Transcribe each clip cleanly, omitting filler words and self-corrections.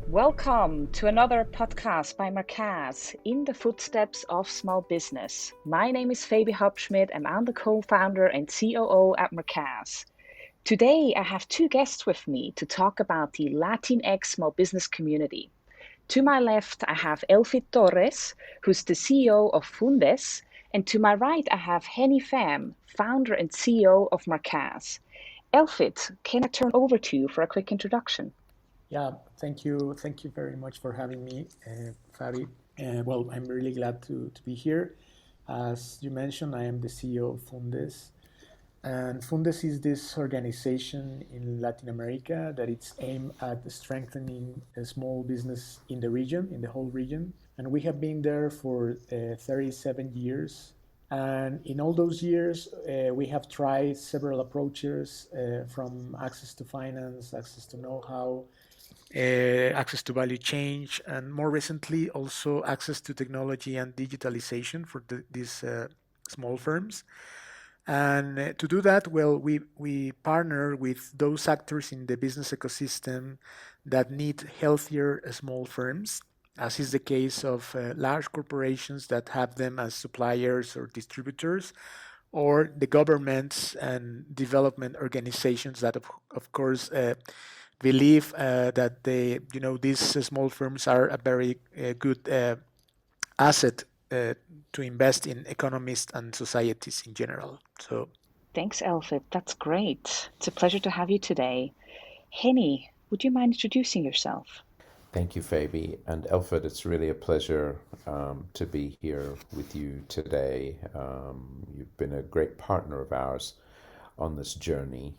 Welcome to another podcast by Markaaz, In the Footsteps of Small Business. My name is Fabi Hubschmidt and I'm the co-founder and COO at Markaaz. Today I have two guests with me to talk about the LatinX small business community. To my left I have Elfid Torres, who's the CEO of Fundes, and to my right I have Hany Fam, founder and CEO of Markaaz. Elfid, can I turn over to you for a quick introduction? Yeah, thank you. Thank you very much for having me, Fabi. Well, I'm really glad to be here. As you mentioned, I am the CEO of Fundes. And Fundes is this organization in Latin America that it's aimed at strengthening a small business in the region, in the whole region. And we have been there for 37 years. And in all those years, we have tried several approaches from access to finance, access to know-how, access to value change, and more recently, also access to technology and digitalization for these small firms. And to do that, well, we partner with those actors in the business ecosystem that need healthier small firms, as is the case of large corporations that have them as suppliers or distributors, or the governments and development organizations that, of course, believe that these small firms are a very good asset to invest in economies and societies in general. So Thanks, Elfid. That's great. It's a pleasure to have you today. Henny, would you mind introducing yourself? Thank you, Fabi. And Elfid, it's really a pleasure to be here with you today. You've been a great partner of ours on this journey,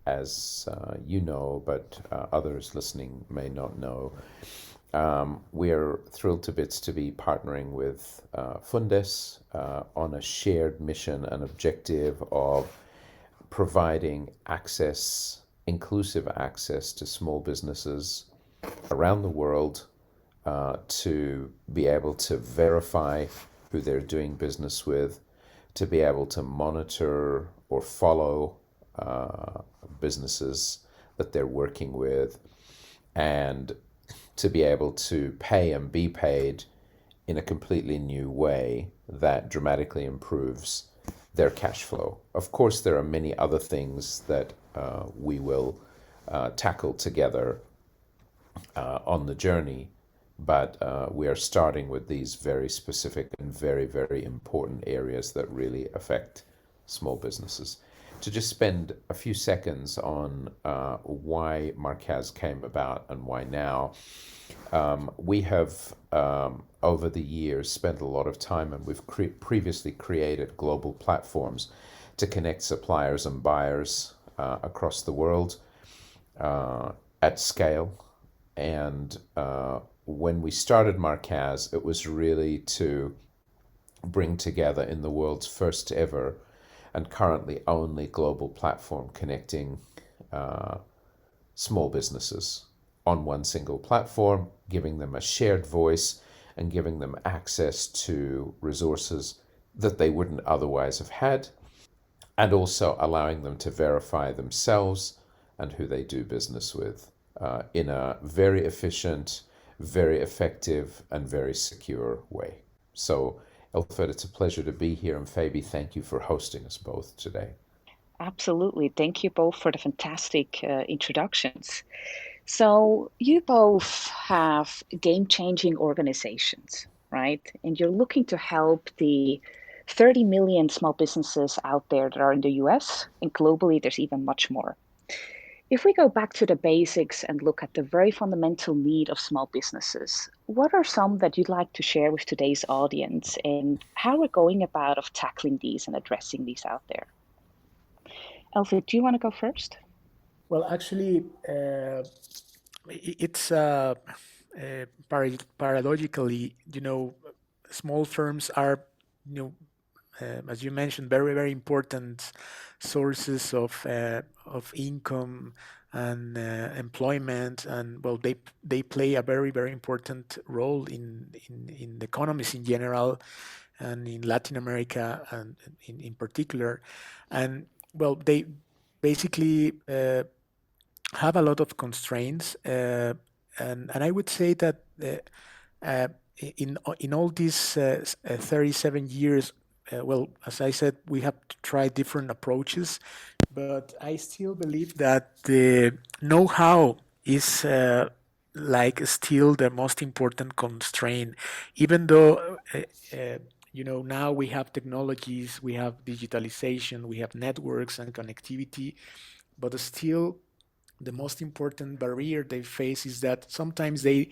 as you know, but others listening may not know. We're thrilled to bits to be partnering with Fundes on a shared mission and objective of providing access, inclusive access to small businesses around the world to be able to verify who they're doing business with, to be able to monitor or follow businesses that they're working with, and to be able to pay and be paid in a completely new way that dramatically improves their cash flow. Of course, there are many other things that we will tackle together on the journey, but we are starting with these very specific and very, very important areas that really affect small businesses. To just spend a few seconds on why Markaaz came about and why now. We have, over the years, spent a lot of time, and we've previously created global platforms to connect suppliers and buyers across the world at scale. And when we started Markaaz, it was really to bring together in the world's first ever and currently only global platform connecting small businesses on one single platform, giving them a shared voice and giving them access to resources that they wouldn't otherwise have had, and also allowing them to verify themselves and who they do business with in a very efficient, very effective, and very secure way. So, Elfid, it's a pleasure to be here, and Fabi, thank you for hosting us both today. Absolutely. Thank you both for the fantastic introductions. So, you both have game-changing organizations, right? And you're looking to help the 30 million small businesses out there that are in the US, and globally, there's even much more. If we go back to the basics and look at the very fundamental need of small businesses, what are some that you'd like to share with today's audience and how we're going about of tackling these and addressing these out there? Elfie, do you want to go first? well, actually, it's paradoxically, small firms are, as you mentioned, very, very important sources of income and employment, and well, they play a very, very important role in the economies in general, and in Latin America and in particular, and well, they basically have a lot of constraints, and I would say that uh, in all these 37 years, well, as I said, we have tried different approaches, but I still believe that the know-how is like still the most important constraint, even though now we have technologies, we have digitalization, we have networks and connectivity, but still the most important barrier they face is that sometimes they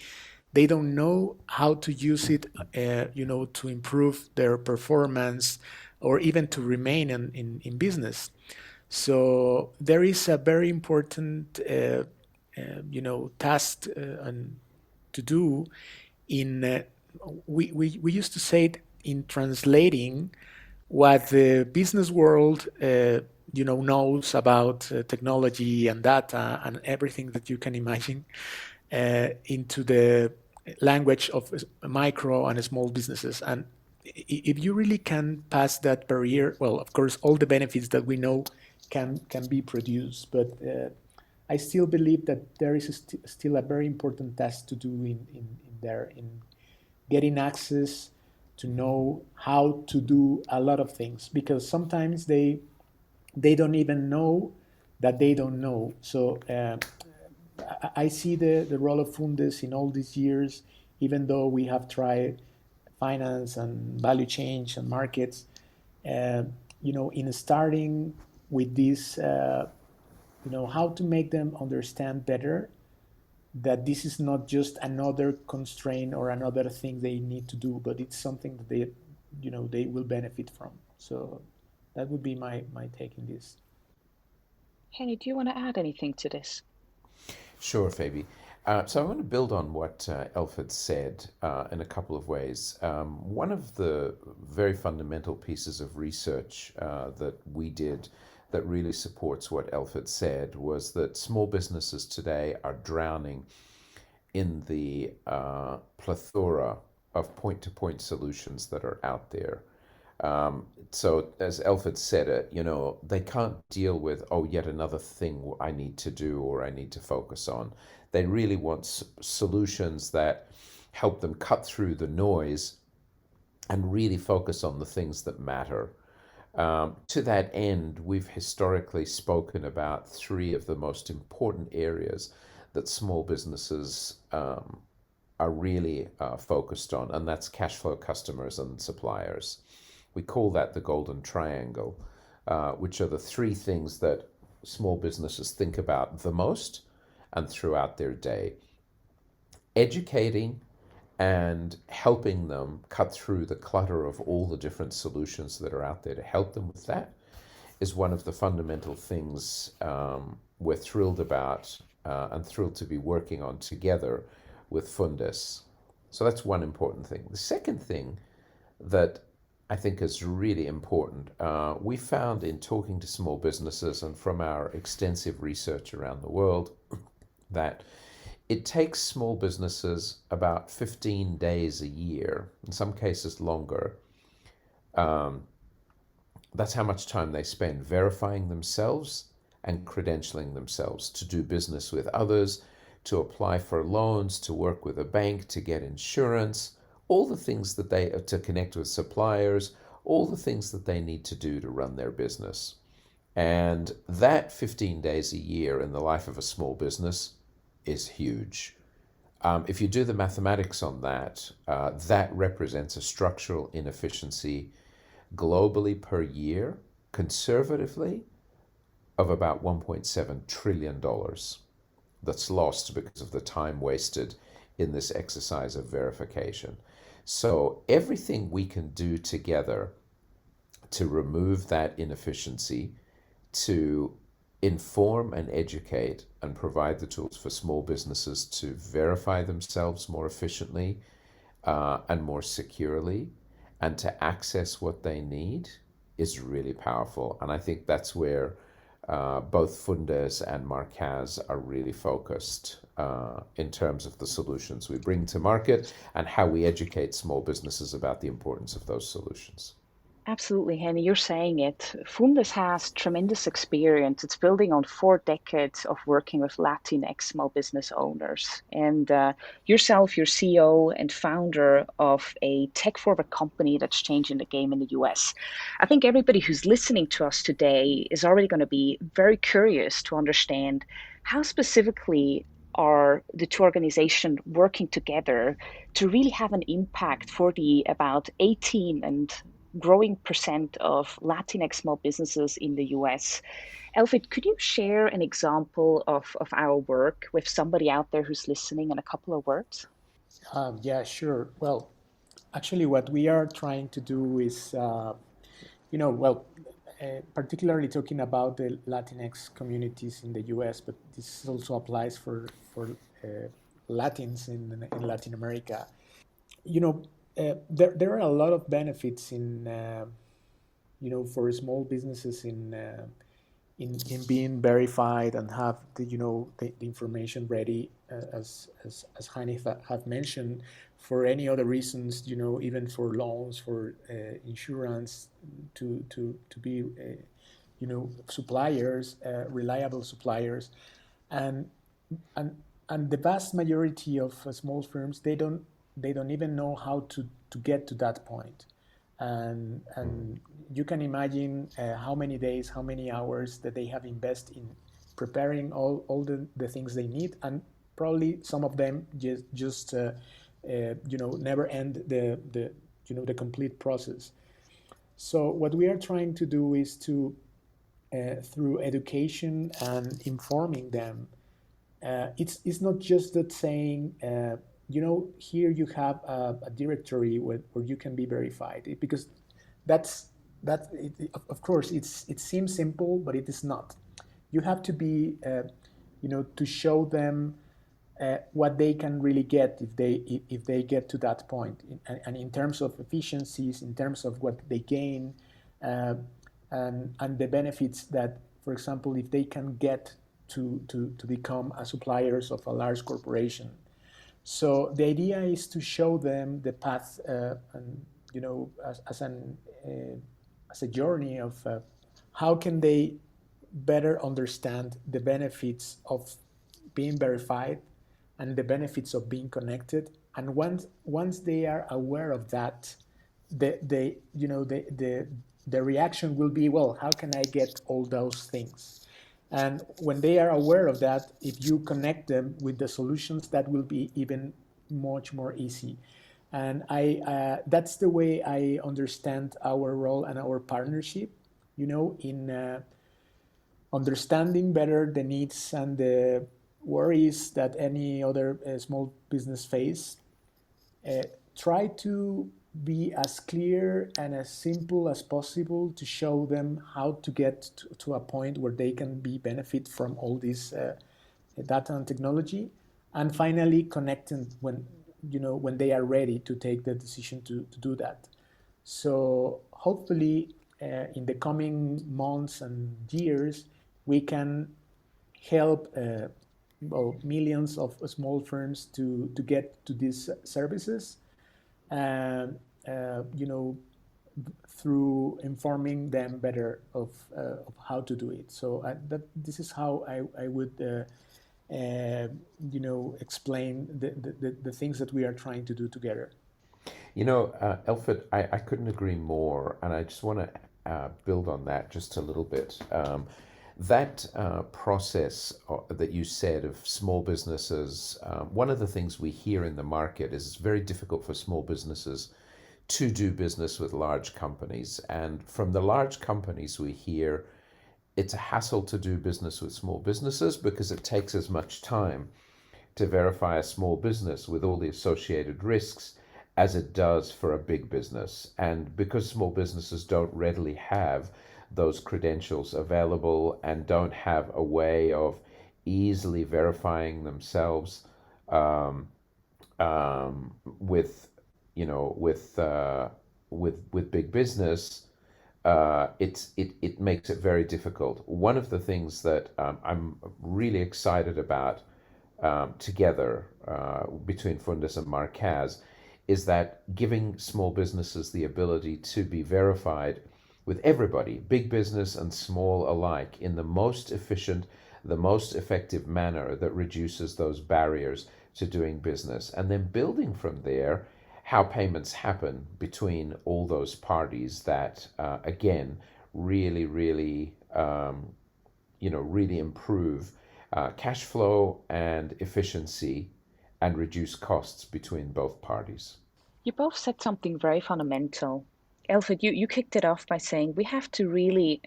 don't know how to use it, to improve their performance or even to remain in business. So there is a very important, task and to do in we used to say it in translating what the business world knows about technology and data and everything that you can imagine into the language of micro and small businesses. And if you really can pass that barrier, well, of course, all the benefits that we know can be produced. But I still believe that there is still a very important task to do in getting access to know how to do a lot of things, because sometimes they don't even know that they don't know. So I see the role of Fundes in all these years, even though we have tried finance and value change and markets, uh, in starting with this, how to make them understand better that this is not just another constraint or another thing they need to do, but it's something that they will benefit from. So that would be my take in this. Henny, do you want to add anything to this? Sure, Fabi. So I want to build on what Elfid said in a couple of ways. One of the very fundamental pieces of research that we did that really supports what Elfid said was that small businesses today are drowning in the plethora of point-to-point solutions that are out there. So as Elfid said it, they can't deal with, oh, yet another thing I need to do or I need to focus on. They really want solutions that help them cut through the noise and really focus on the things that matter. To that end, we've historically spoken about three of the most important areas that small businesses are really focused on, and that's cash flow, customers, and suppliers. We call that the golden triangle, which are the three things that small businesses think about the most and throughout their day. Educating and helping them cut through the clutter of all the different solutions that are out there to help them with that is one of the fundamental things we're thrilled about and thrilled to be working on together with Fundes. So that's one important thing. The second thing that I think is really important, we found in talking to small businesses and from our extensive research around the world that it takes small businesses about 15 days a year, in some cases longer. That's how much time they spend verifying themselves and credentialing themselves to do business with others, to apply for loans, to work with a bank, to get insurance, all the things that to connect with suppliers, all the things that they need to do to run their business. And that 15 days a year in the life of a small business is huge. If you do the mathematics on that, that represents a structural inefficiency globally per year, conservatively, of about $1.7 trillion that's lost because of the time wasted in this exercise of verification. So everything we can do together to remove that inefficiency, to inform and educate and provide the tools for small businesses to verify themselves more efficiently and more securely, and to access what they need is really powerful. And I think that's where both Fundes and Markaaz are really focused in terms of the solutions we bring to market and how we educate small businesses about the importance of those solutions. Absolutely, Henny, you're saying it. Fundes has tremendous experience. It's building on 4 decades of working with Latinx small business owners. And yourself, you're CEO and founder of a tech forward company that's changing the game in the US. I think everybody who's listening to us today is already going to be very curious to understand how specifically are the two organizations working together to really have an impact for the about 18 and growing percent of Latinx small businesses in the US. Elfid, could you share an example of our work with somebody out there who's listening in a couple of words? Yeah, sure. Well, actually, what we are trying to do is, well, particularly talking about the Latinx communities in the U.S., but this also applies for Latins in Latin America. You know, there are a lot of benefits in for small businesses in being verified and have the information ready, as Hany have mentioned, for any other reasons, even for loans, for insurance, to be suppliers, reliable suppliers. And and and the vast majority of small firms, they don't even know how to get to that point. And you can imagine how many days, how many hours that they have invested in preparing all the things they need, and probably some of them just never end the complete process. So what we are trying to do is to, through education and informing them, it's not just that saying, here you have a directory where you can be verified. Because that's of course it seems simple, but it is not. You have to be, to show them what they can really get if they get to that point. And in terms of efficiencies, in terms of what they gain, uh, and the benefits that, for example, if they can get to become a suppliers of a large corporation. So the idea is to show them the path, and as a journey of how can they better understand the benefits of being verified and the benefits of being connected. And once they are aware of that, the reaction will be, well, how can I get all those things? And when they are aware of that, if you connect them with the solutions, that will be even much more easy. And that's the way I understand our role and our partnership, in understanding better the needs and the worries that any other small business face. uh, Try to be as clear and as simple as possible to show them how to get to a point where they can be benefit from all this data and technology. And finally connecting when they are ready to take the decision to do that. So hopefully, in the coming months and years, we can help, well, millions of small firms to get to these services, and through informing them better of how to do it. So this is how I would, explain the things that we are trying to do together. Elfid, I couldn't agree more, and I just want to build on that just a little bit. That process that you said of small businesses, one of the things we hear in the market is it's very difficult for small businesses to do business with large companies. And from the large companies, we hear it's a hassle to do business with small businesses because it takes as much time to verify a small business with all the associated risks as it does for a big business. And because small businesses don't readily have those credentials available and don't have a way of easily verifying themselves, with with big business, it makes it very difficult. One of the things that I'm really excited about, together, between Fundes and Markaaz, is that giving small businesses the ability to be verified with everybody, big business and small alike, in the most efficient, the most effective manner that reduces those barriers to doing business. And then building from there how payments happen between all those parties that, again, really, really, really improve cash flow and efficiency and reduce costs between both parties. You both said something very fundamental. Elfid, you kicked it off by saying we have to really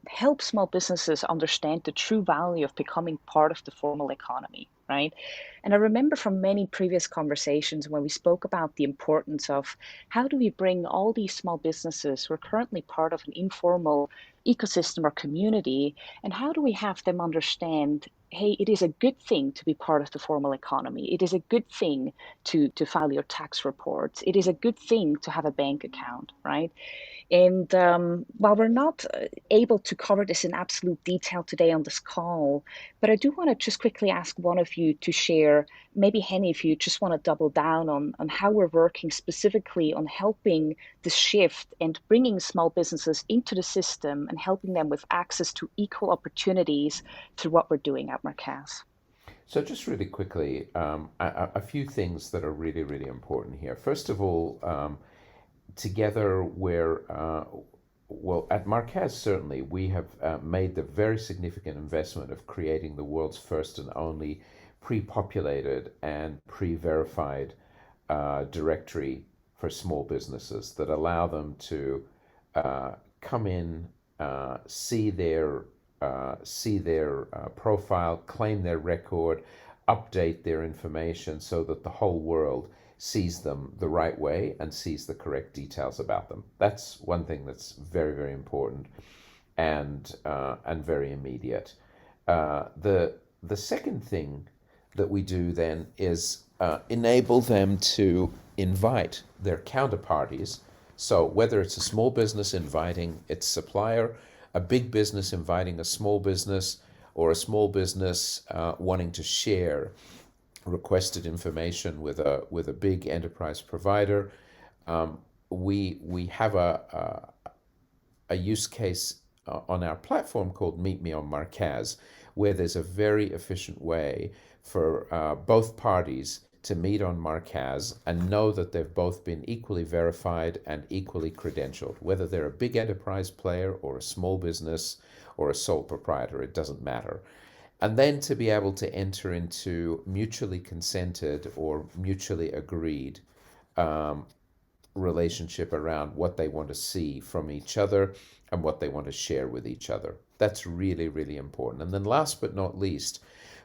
help small businesses understand the true value of becoming part of the formal economy, right? And I remember from many previous conversations when we spoke about the importance of how do we bring all these small businesses who are currently part of an informal ecosystem or community, and how do we have them understand, hey, it is a good thing to be part of the formal economy. It is a good thing to file your tax reports. It is a good thing to have a bank account, right? And while we're not able to cover this in absolute detail today on this call, but I do want to just quickly ask one of you to share, maybe Henny, if you just want to double down on how we're working specifically on helping the shift and bringing small businesses into the system and helping them with access to equal opportunities through what we're doing at Markaaz. So, just really quickly, a few things that are really, really important here. First of all, together where well, at Markaaz, certainly we have made the very significant investment of creating the world's first and only pre-populated and pre-verified directory for small businesses that allow them to come in, see their profile, claim their record, update their information so that the whole world sees them the right way and sees the correct details about them. That's one thing that's very, very important and very immediate. The second thing that we do then is enable them to invite their counterparties. So whether it's a small business inviting its supplier, a big business inviting a small business, or a small business wanting to share requested information with a big enterprise provider, we have a use case on our platform called Meet Me on Markaaz, where there's a very efficient way for both parties to meet on Markaaz and know that they've both been equally verified and equally credentialed. Whether they're a big enterprise player or a small business or a sole proprietor, it doesn't matter. And then to be able to enter into mutually consented or mutually agreed relationship around what they want to see from each other and what they want to share with each other. That's really, really important. And then last but not least,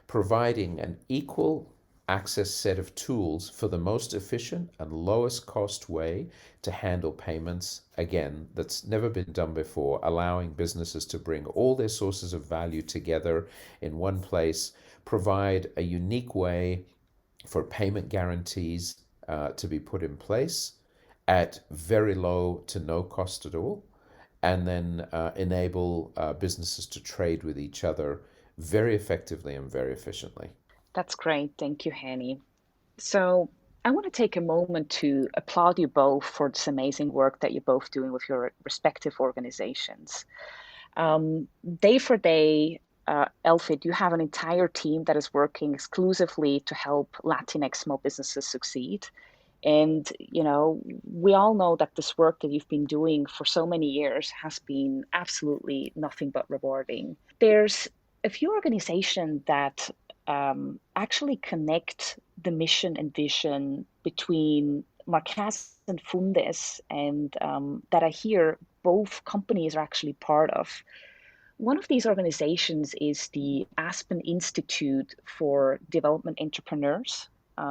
providing an equal access set of tools for the most efficient and lowest cost way to handle payments. Again, that's never been done before, allowing businesses to bring all their sources of value together in one place, provide a unique way for payment guarantees to be put in place at very low to no cost at all, and then enable businesses to trade with each other very effectively and very efficiently. That's great. Thank you, Henny. So I want to take a moment to applaud you both for this amazing work that you're both doing with your respective organizations. Day for day, Elfid, you have an entire team that is working exclusively to help Latinx small businesses succeed. And, we all know that this work that you've been doing for so many years has been absolutely nothing but rewarding. There's a few organizations that actually connect the mission and vision between Markaaz and Fundes, and that I hear both companies are actually part of. One of these organizations is the Aspen Institute for Development Entrepreneurs.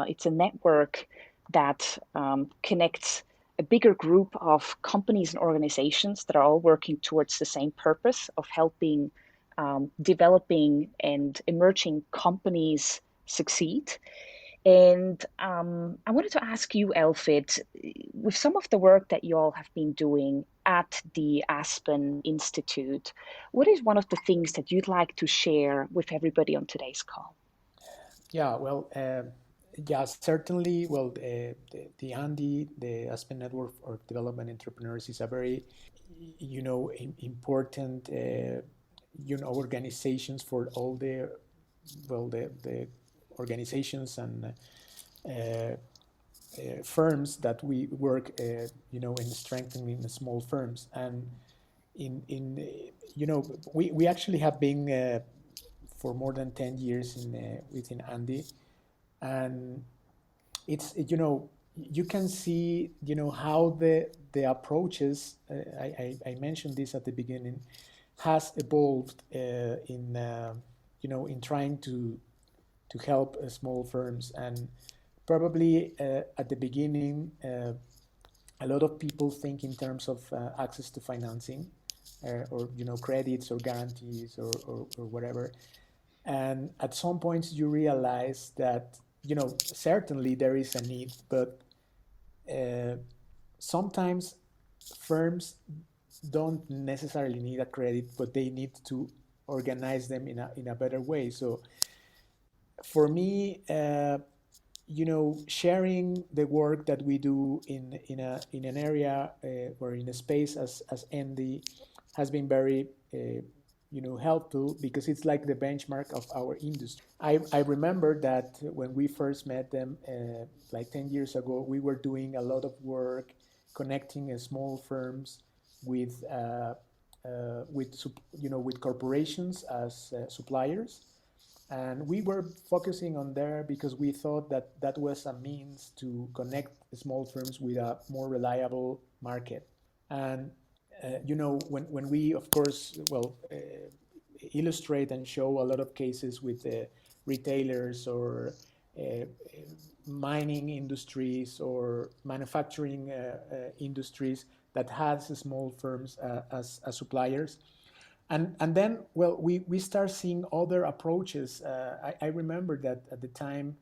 It's a network that connects a bigger group of companies and organizations that are all working towards the same purpose of helping developing and emerging companies succeed. And I wanted to ask you, Elfid, with some of the work that you all have been doing at the Aspen Institute, what is one of the things that you'd like to share with everybody on today's call? Yeah, well, Yeah, certainly. Well, the Andy, the Aspen Network for Development Entrepreneurs, is a very, important, organizations for all the, well, the organizations and firms that we work, in strengthening the small firms. And we actually have been for more than 10 years within Andy. And it's, you can see, how the approaches, I mentioned this at the beginning, has evolved in trying to help small firms. And probably at the beginning, a lot of people think in terms of access to financing, or credits or guarantees, or whatever. And at some points you realize that, certainly there is a need, but uh, sometimes firms don't necessarily need a credit, but they need to organize them in a better way. So for me, sharing the work that we do in an area, or in a space as ND, has been very helpful, because it's like the benchmark of our industry. I remember that when we first met them, like 10 years ago, we were doing a lot of work connecting small firms with with corporations as suppliers. And we were focusing on there because we thought that that was a means to connect small firms with a more reliable market. And when we, of course, illustrate and show a lot of cases with retailers, or uh, mining industries, or manufacturing industries that has small firms as suppliers. And then, well, we start seeing other approaches. I remember that at the time,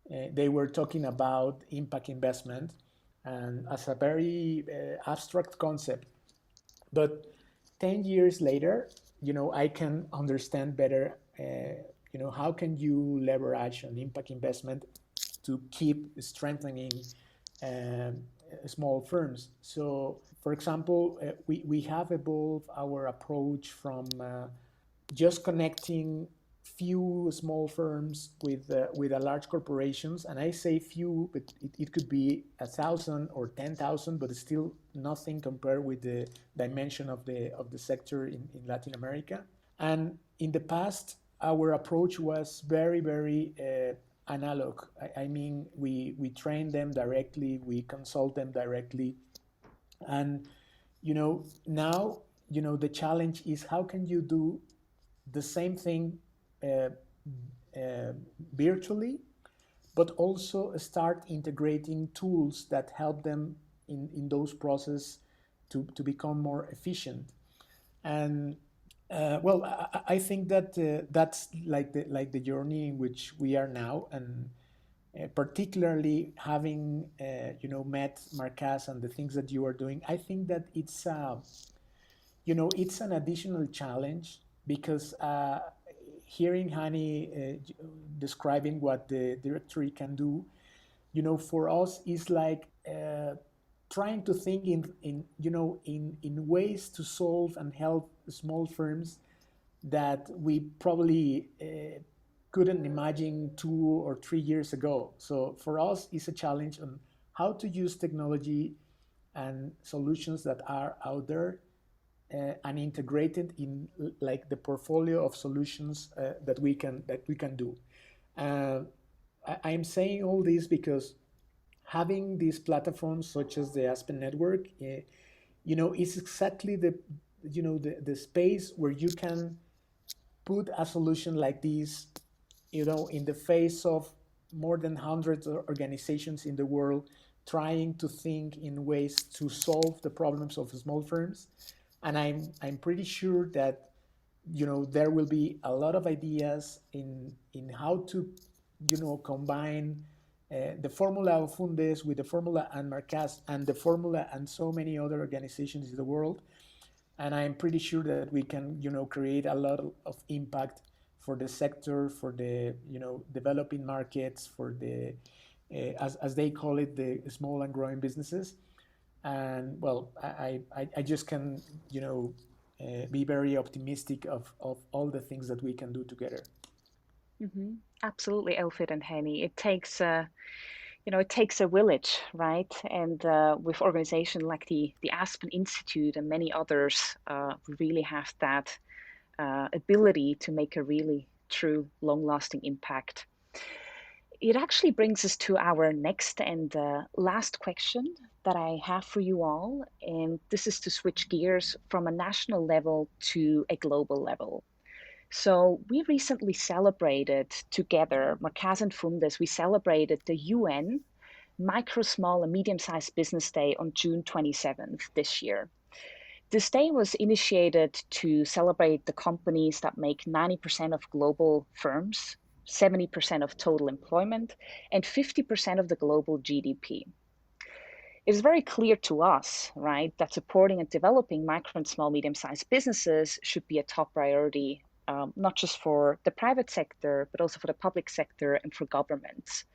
they were talking about impact investment, and as a very abstract concept. But 10 years later, I can understand better, how can you leverage an impact investment to keep strengthening um, small firms. So, for example, we have evolved our approach from just connecting few small firms with a large corporations. And I say few, but it could be 1,000 or 10,000, but it's still nothing compared with the dimension of the sector in Latin America. And in the past, our approach was very, very analog. I mean, we train them directly, we consult them directly. And now, the challenge is, how can you do the same thing uh, uh, virtually, but also start integrating tools that help them in those processes to become more efficient. And well, I think that that's like the journey in which we are now. And particularly having met Markaaz and the things that you are doing, I think that it's an additional challenge, because hearing Hany describing what the directory can do, for us is like trying to think in ways to solve and help small firms that we probably couldn't imagine 2 or 3 years ago. So for us, it's a challenge on how to use technology and solutions that are out there, and integrated in like the portfolio of solutions that we can do. Uh, I'm saying all this because having these platforms such as the Aspen Network, is exactly the space where you can put a solution like this, in the face of more than hundreds of organizations in the world trying to think in ways to solve the problems of small firms. And I'm pretty sure that there will be a lot of ideas in how to combine the formula of Fundes with the formula and Markaaz and the formula and so many other organizations in the world. And I'm pretty sure that we can create a lot of impact for the sector, for the developing markets, for the as they call it, the small and growing businesses. And well, I just can be very optimistic of all the things that we can do together. Absolutely, Elfid and Henny. It takes a village, right? And with organizations like the Aspen Institute and many others, we really have that ability to make a really true, long-lasting impact. It actually brings us to our next and last question that I have for you all, and this is to switch gears from a national level to a global level. So we recently celebrated together, Markaaz and Fundes, we celebrated the UN Micro, Small, and Medium Sized Business Day on June 27th this year. This day was initiated to celebrate the companies that make 90% of global firms, 70% of total employment, and 50% of the global GDP. It is very clear to us, right, that supporting and developing micro and small, medium sized businesses should be a top priority, not just for the private sector, but also for the public sector and for governments.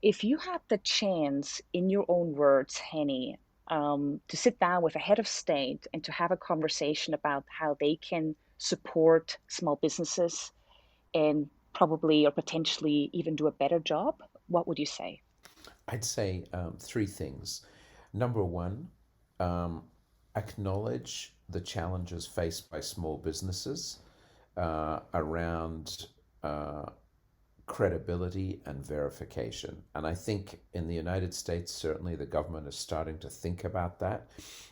If you had the chance, in your own words, Henny, to sit down with a head of state and to have a conversation about how they can support small businesses and probably or potentially even do a better job, what would you say? I'd say three things. Number one, um, acknowledge the challenges faced by small businesses around credibility and verification. And I think in the United States, certainly the government is starting to think about that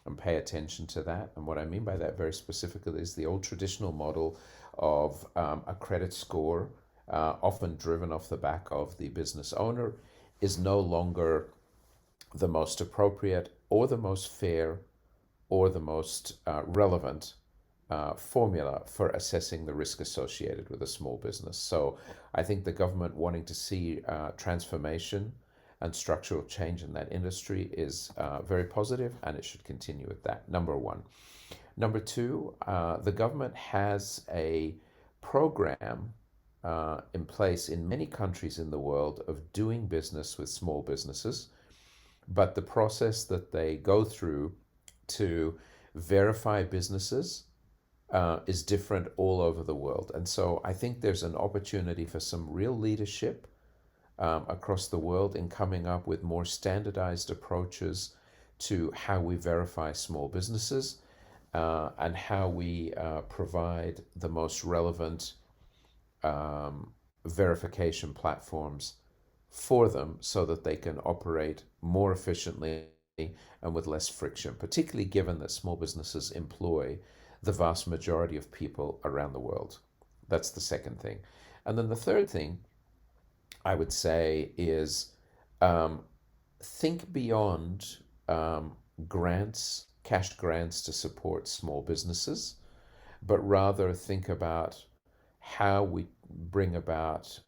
and pay attention to that. And what I mean by that very specifically is the old traditional model of a credit score, often driven off the back of the business owner, is no longer the most appropriate or the most fair or the most relevant formula for assessing the risk associated with a small business. So I think the government wanting to see transformation and structural change in that industry is very positive, and it should continue with that. Number one. Number two, the government has a program in place in many countries in the world of doing business with small businesses, but the process that they go through to verify businesses is different all over the world. And so I think there's an opportunity for some real leadership across the world in coming up with more standardized approaches to how we verify small businesses and how we provide the most relevant verification platforms for them so that they can operate more efficiently and with less friction, particularly given that small businesses employ the vast majority of people around the world. That's the second thing. And then the third thing I would say is um, think beyond grants, cash grants to support small businesses, but rather think about how we bring about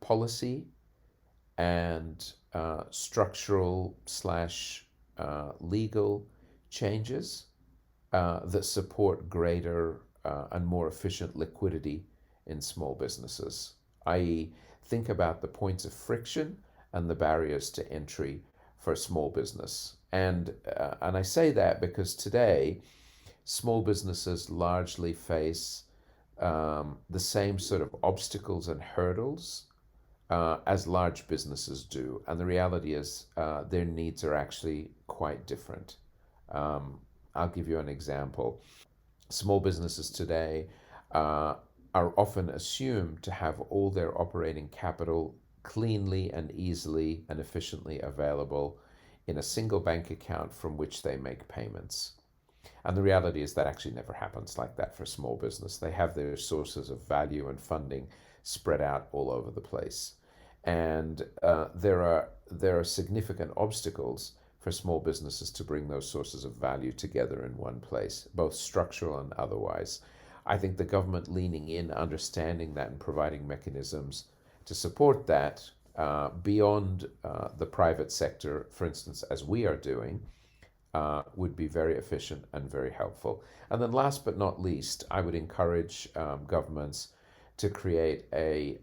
policy and structural slash legal changes that support greater and more efficient liquidity in small businesses, i.e., think about the points of friction and the barriers to entry for small business. And I say that because today small businesses largely face the same sort of obstacles and hurdles as large businesses do. And the reality is their needs are actually quite different. Um, I'll give you an example. Small businesses today are often assumed to have all their operating capital cleanly and easily and efficiently available in a single bank account from which they make payments. And the reality is that actually never happens like that for small business. They have their sources of value and funding spread out all over the place. And there are significant obstacles for small businesses to bring those sources of value together in one place, both structural and otherwise. I think the government leaning in, understanding that, and providing mechanisms to support that beyond the private sector, for instance, as we are doing, would be very efficient and very helpful. And then, last but not least, I would encourage governments to create a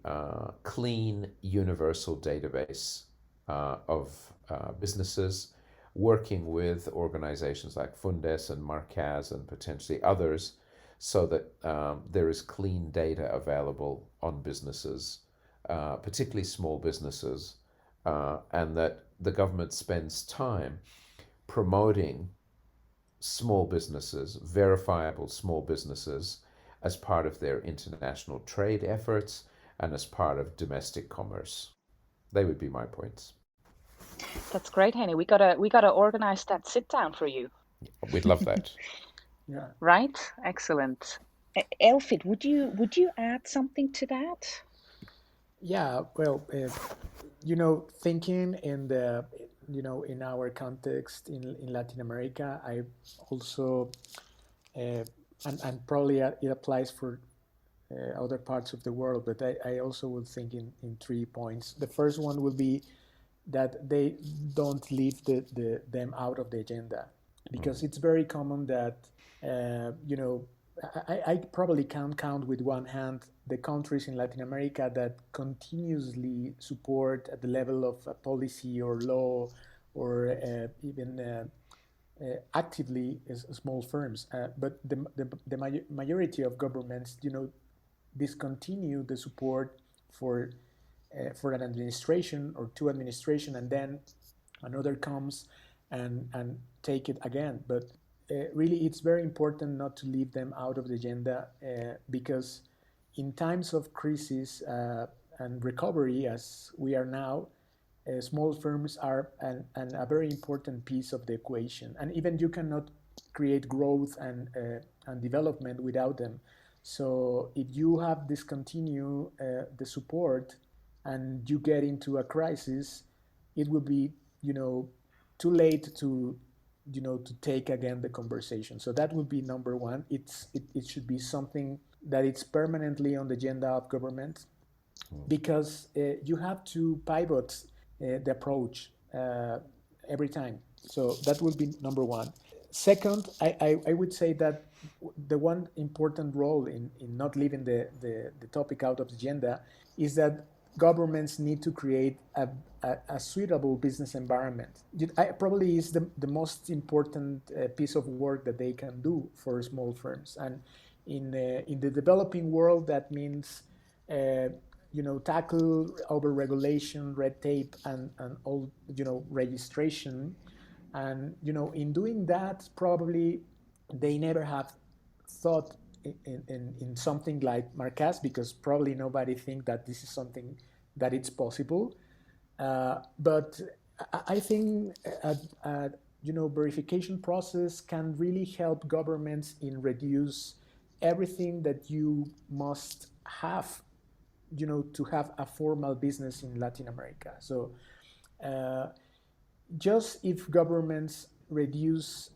clean, universal database of businesses, working with organizations like Fundes and Markaaz and potentially others, so that there is clean data available on businesses, particularly small businesses, and that the government spends time promoting small businesses, verifiable small businesses, as part of their international trade efforts and as part of domestic commerce. They would be my points. That's great, Henny. We gotta organize that sit down for you. We'd love that. Yeah. Right? Excellent. Elfid, would you add something to that? Yeah, well, thinking in in our context in Latin America, I also, and probably it applies for other parts of the world, but I also would think in 3 points. The first one will be that they don't leave them out of the agenda, because it's very common that you know I probably can count with one hand the countries in Latin America that continuously support at the level of a policy or law or even actively as small firms. But the majority of governments, discontinue the support for for an administration or two administration, and then another comes and take it again. But really, it's very important not to leave them out of the agenda, because in times of crisis and recovery, as we are now, small firms are a very important piece of the equation. And even you cannot create growth and development without them. So if you have discontinue the support and you get into a crisis, it will be, too late to, to take again the conversation. So that would be number one. It should be something that it's permanently on the agenda of government, because you have to pivot the approach every time. So that would be number one. Second, I would say that the one important role in not leaving the topic out of the agenda is that governments need to create a suitable business environment. It probably is the most important piece of work that they can do for small firms. And in the developing world, that means tackle over regulation, red tape, and all, registration. And, in doing that, probably they never have thought in something like Markaaz, because probably nobody think that this is something that it's possible. But I think verification process can really help governments in reduce everything that you must have, to have a formal business in Latin America. So uh, just if governments reduce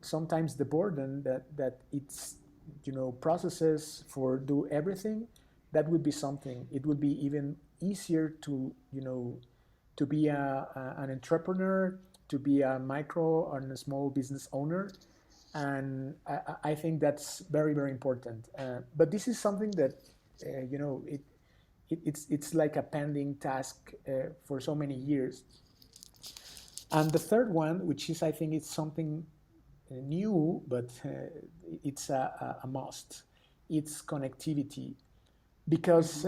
sometimes the burden that it's, processes for do everything, that would be something. It would be even easier to, to be an entrepreneur, to be a micro and a small business owner. And I think that's very, very important. But this is something that, it's like a pending task for so many years. And the third one, which is, I think it's something new, but it's a must, it's connectivity. Because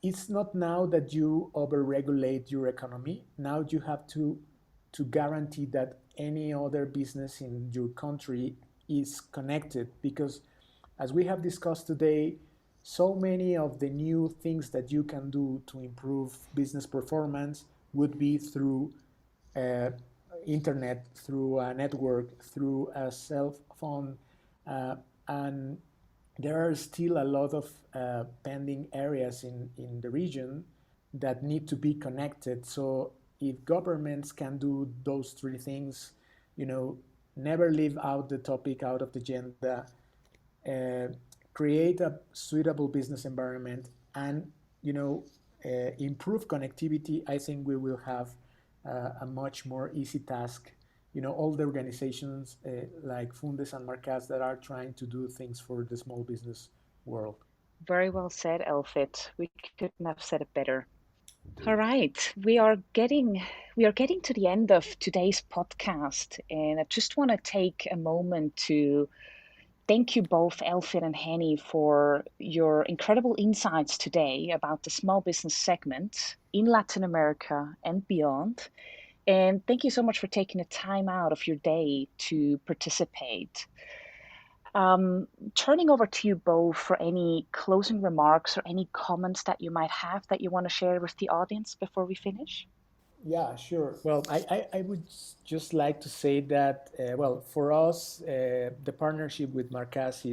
it's not now that you overregulate your economy. Now you have to guarantee that any other business in your country is connected. Because as we have discussed today, so many of the new things that you can do to improve business performance would be through uh, internet, through a network, through a cell phone, and there are still a lot of pending areas in the region that need to be connected. So if governments can do those three things, never leave out the topic out of the agenda, uh, create a suitable business environment, and improve connectivity, I think we will have a much more easy task. All the organizations like Fundes and Markaaz that are trying to do things for the small business world. Very well said, Elfit. We couldn't have said it better. All Indeed. right, we are getting to the end of today's podcast, and I just want to take a moment to thank you both, Elfit and Hany, for your incredible insights today about the small business segment in Latin America and beyond. And thank you so much for taking the time out of your day to participate. Turning over to you both for any closing remarks or any comments that you might have that you want to share with the audience before we finish. Yeah, sure. Well, I would just like to say that, well, for us, the partnership with Markaaz,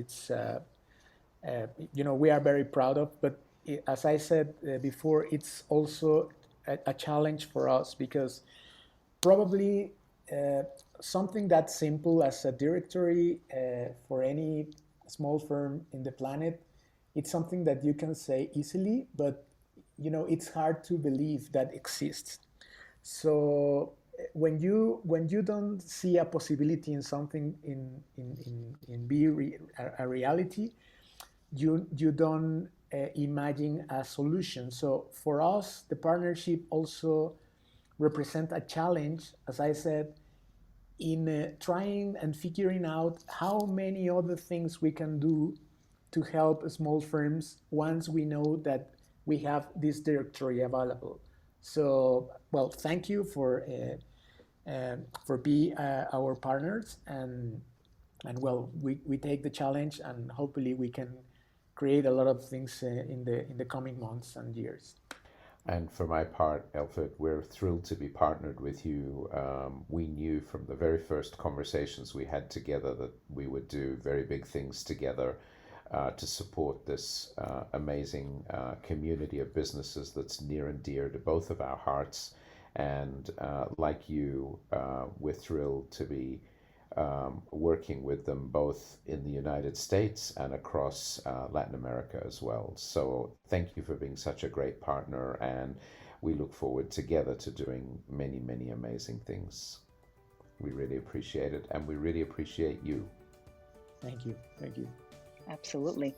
we are very proud of, but as I said before, it's also a challenge for us because probably uh, something that simple as a directory for any small firm in the planet, it's something that you can say easily, but it's hard to believe that exists. So when you don't see a possibility in something in be a reality, you don't imagine a solution. So for us, the partnership also represent a challenge, as I said, in trying and figuring out how many other things we can do to help small firms once we know that we have this directory available. So, well, thank you for being our partners, and well, we take the challenge, and hopefully we can create a lot of things in the coming months and years. And for my part, Elfid, we're thrilled to be partnered with you. We knew from the very first conversations we had together that we would do very big things together to support this amazing community of businesses that's near and dear to both of our hearts. And like you, we're thrilled to be working with them both in the United States and across Latin America as well. So thank you for being such a great partner, and we look forward together to doing many, many amazing things. We really appreciate it, and we really appreciate you. Thank you. Thank you. Absolutely.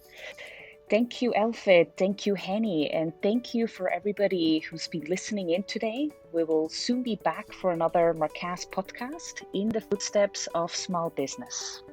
Thank you, Elfit. Thank you, Henny. And thank you for everybody who's been listening in today. We will soon be back for another Markaaz podcast in the footsteps of small business.